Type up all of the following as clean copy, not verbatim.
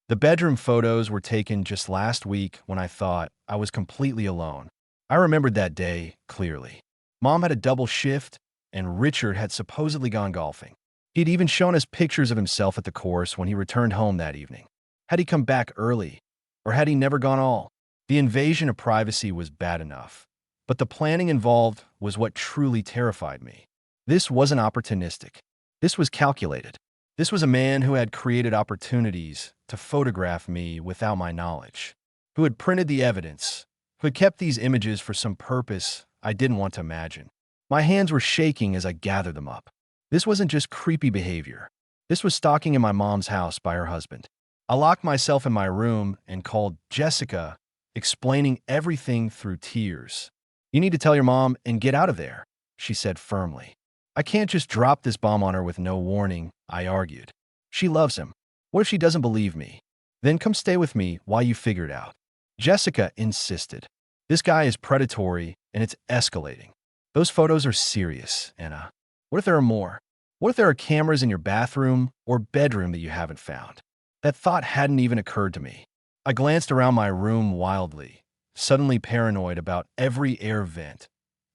The bedroom photos were taken just last week when I thought I was completely alone. I remembered that day clearly. Mom had a double shift, and Richard had supposedly gone golfing. He'd even shown us pictures of himself at the course when he returned home that evening. Had he come back early? Or had he never gone all? The invasion of privacy was bad enough, but the planning involved was what truly terrified me. This wasn't opportunistic. This was calculated. This was a man who had created opportunities to photograph me without my knowledge, who had printed the evidence, who had kept these images for some purpose I didn't want to imagine. My hands were shaking as I gathered them up. This wasn't just creepy behavior. This was stalking in my mom's house by her husband. I locked myself in my room and called Jessica, explaining everything through tears. "You need to tell your mom and get out of there," she said firmly. "I can't just drop this bomb on her with no warning," I argued. "She loves him. What if she doesn't believe me? Then come stay with me while you figure it out." Jessica insisted. "This guy is predatory and it's escalating. Those photos are serious, Anna. What if there are more? What if there are cameras in your bathroom or bedroom that you haven't found?" That thought hadn't even occurred to me. I glanced around my room wildly, suddenly paranoid about every air vent,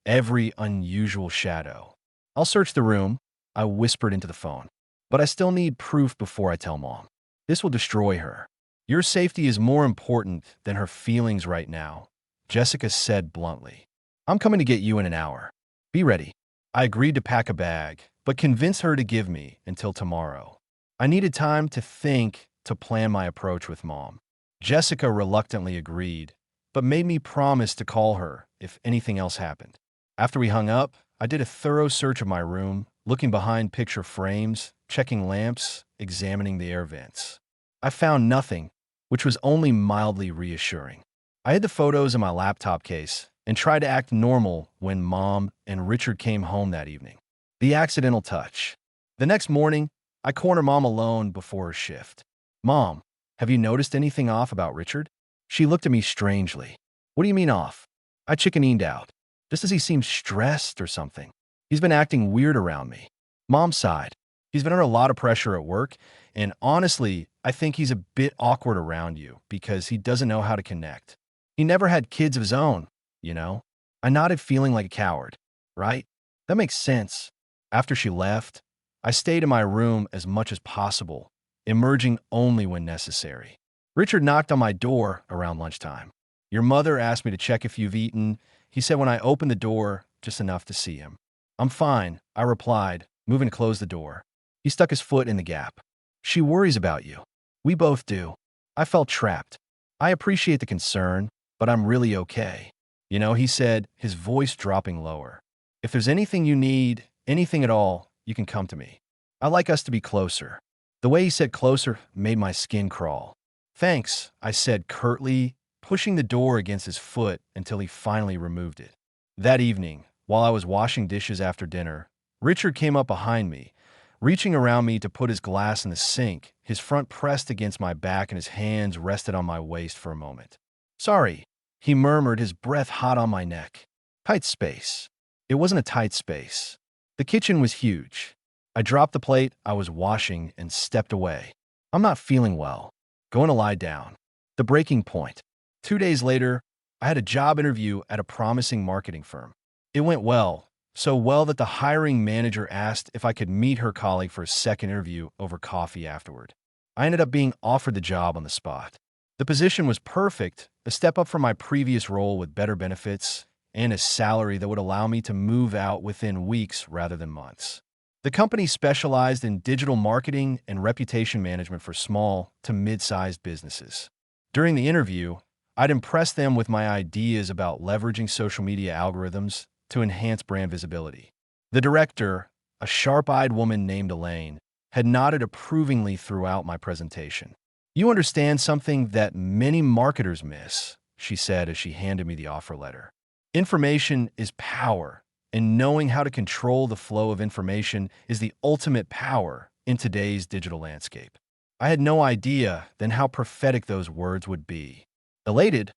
every unusual shadow. "I'll search the room," I whispered into the phone. "But I still need proof before I tell Mom. This will destroy her. Your safety is more important than her feelings right now," Jessica said bluntly. "I'm coming to get you in an hour. Be ready." I agreed to pack a bag, but convinced her to give me until tomorrow. I needed time to think, to plan my approach with Mom. Jessica reluctantly agreed, but made me promise to call her if anything else happened. After we hung up, I did a thorough search of my room, looking behind picture frames, checking lamps, examining the air vents. I found nothing, which was only mildly reassuring. I hid the photos in my laptop case and tried to act normal when Mom and Richard came home that evening. The accidental touch. The next morning, I cornered Mom alone before her shift. "Mom, have you noticed anything off about Richard?" She looked at me strangely. "What do you mean off?" I chickened out. "Just as he seems stressed or something. He's been acting weird around me." Mom sighed. "He's been under a lot of pressure at work, and honestly, I think he's a bit awkward around you because he doesn't know how to connect. He never had kids of his own, you know?" I nodded, feeling like a coward. "Right? That makes sense." After she left, I stayed in my room as much as possible, emerging only when necessary. Richard knocked on my door around lunchtime. "Your mother asked me to check if you've eaten," he said when I opened the door just enough to see him. "I'm fine," I replied, moving to close the door. He stuck his foot in the gap. "She worries about you." "We both do." I felt trapped. "I appreciate the concern, but I'm really okay. You know," he said, his voice dropping lower. "If there's anything you need, anything at all, you can come to me. I like us to be closer." The way he said closer made my skin crawl. "Thanks," I said curtly, pushing the door against his foot until he finally removed it. That evening, while I was washing dishes after dinner, Richard came up behind me, reaching around me to put his glass in the sink, his front pressed against my back and his hands rested on my waist for a moment. "Sorry," he murmured, his breath hot on my neck. Tight space. It wasn't a tight space. The kitchen was huge. I dropped the plate I was washing and stepped away. "I'm not feeling well. Going to lie down." The breaking point. 2 days later, I had a job interview at a promising marketing firm. It went well, so well that the hiring manager asked if I could meet her colleague for a second interview over coffee afterward. I ended up being offered the job on the spot. The position was perfect, a step up from my previous role with better benefits and a salary that would allow me to move out within weeks rather than months. The company specialized in digital marketing and reputation management for small to mid-sized businesses. During the interview, I'd impressed them with my ideas about leveraging social media algorithms to enhance brand visibility. The director, a sharp-eyed woman named Elaine, had nodded approvingly throughout my presentation. "You understand something that many marketers miss," she said as she handed me the offer letter. "Information is power, and knowing how to control the flow of information is the ultimate power in today's digital landscape." I had no idea then how prophetic those words would be. Elated,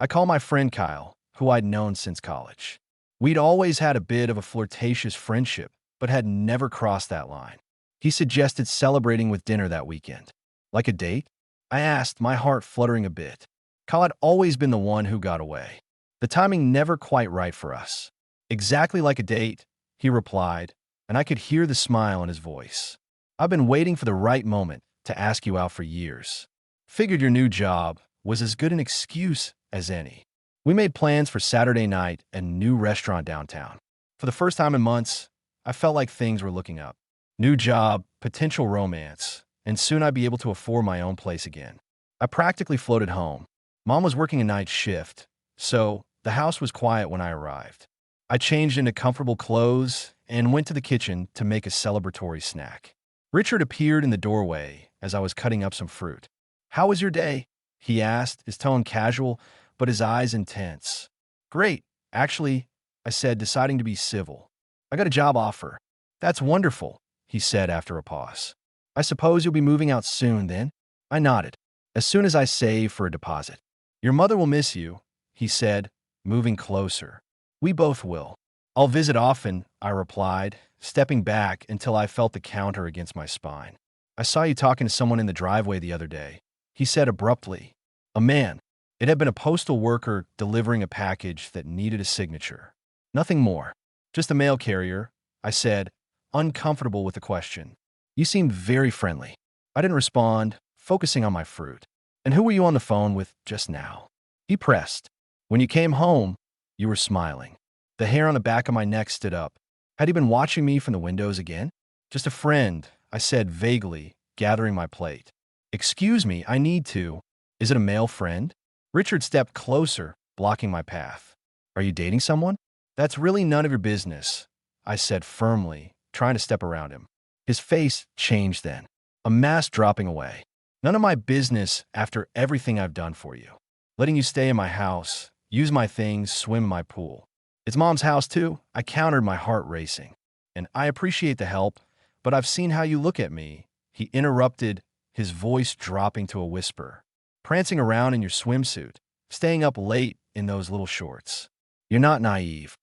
I called my friend Kyle, who I'd known since college. We'd always had a bit of a flirtatious friendship, but had never crossed that line. He suggested celebrating with dinner that weekend. "Like a date?" I asked, my heart fluttering a bit. Kyle had always been the one who got away. The timing never quite right for us. Exactly like a date, he replied, and I could hear the smile in his voice. I've been waiting for the right moment to ask you out for years. Figured your new job was as good an excuse as any. We made plans for Saturday night at a new restaurant downtown. For the first time in months, I felt like things were looking up. New job, potential romance, and soon I'd be able to afford my own place again. I practically floated home. Mom was working a night shift, so the house was quiet when I arrived. I changed into comfortable clothes and went to the kitchen to make a celebratory snack. Richard appeared in the doorway as I was cutting up some fruit. "How was your day?" he asked, his tone casual, but his eyes intense. "Great, actually," I said, deciding to be civil. "I got a job offer." "That's wonderful," he said after a pause. "I suppose you'll be moving out soon, then?" I nodded. "As soon as I save for a deposit." "Your mother will miss you," he said, moving closer. "We both will." "I'll visit often," I replied, stepping back until I felt the counter against my spine. "I saw you talking to someone in the driveway the other day," he said abruptly. "A man." It had been a postal worker delivering a package that needed a signature. "Nothing more. Just a mail carrier," I said, uncomfortable with the question. "You seemed very friendly." I didn't respond, focusing on my fruit. "And who were you on the phone with just now?" He pressed. "When you came home, you were smiling." The hair on the back of my neck stood up. Had he been watching me from the windows again? "Just a friend," I said vaguely, gathering my plate. "Excuse me, I need to." "Is it a male friend?" Richard stepped closer, blocking my path. "Are you dating someone?" "That's really none of your business," I said firmly, trying to step around him. His face changed then, a mask dropping away. "None of my business after everything I've done for you. Letting you stay in my house, use my things, swim in my pool. It's Mom's house too," I countered, my heart racing. "And I appreciate the help, but I've seen how you look at me," he interrupted, his voice dropping to a whisper. "Prancing around in your swimsuit, staying up late in those little shorts. You're not naive,